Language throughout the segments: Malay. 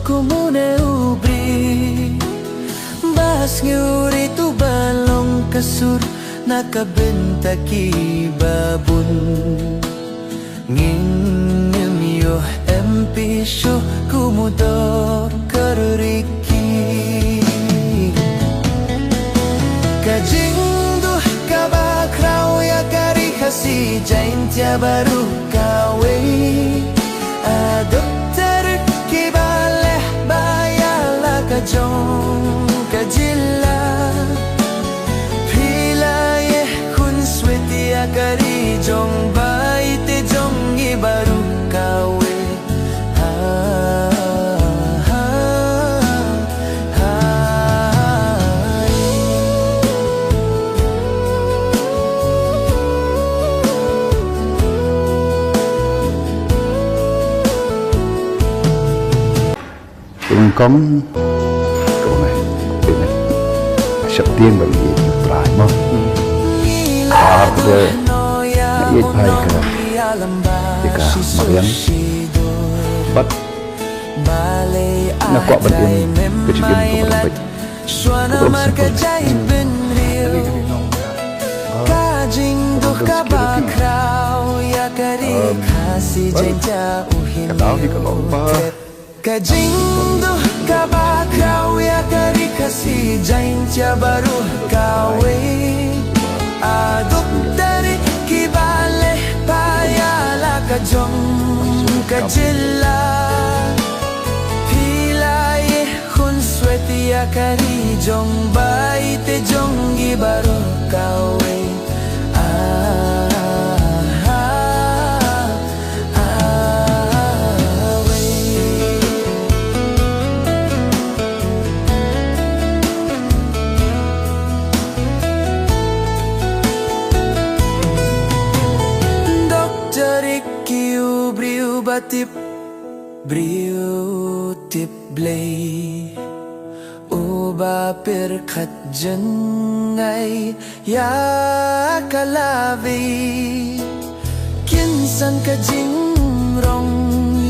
kumune ubri Bas nguri tu balong kasur nakabentaki babun Ngingim yo empisyo kumudor karuriki Kajingdu kabakraw ya kari kasi jain tia baru kawe Dokter kibaleh bayala kajong kajila Pilaye kun sweti ya kari jong baite jong ibaru kawe Con cậu này bên này sắp tiên bởi vì trai mà bây giờ ít phải cả thì cả mặc gắng bắt nó quạ bật yên cái chuyện của mình vậy cũng sẽ có cái đó thì có lỗi ba Kajingdu kabakraw ya kari kasi jain tia baru kawe Dokter kibale payala kajong kajila Pilaye kun sweti ya kari jong baite jong ibaru kawe Batip briu tip blay Uba perkat jengay ya kalavi Kinsan ka jingrong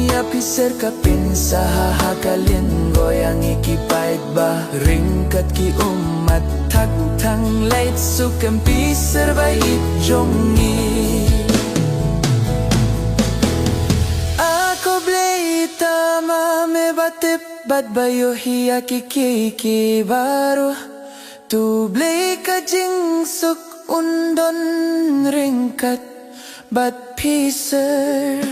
ya piser ka pinsa hahakalin goyang ikipait ba Ringkat ki umat tak tang lait sukam piser ba itjongi Batip bat bayo hiya kiki baru Tu blay ka jingsuk undon ringkat bat piser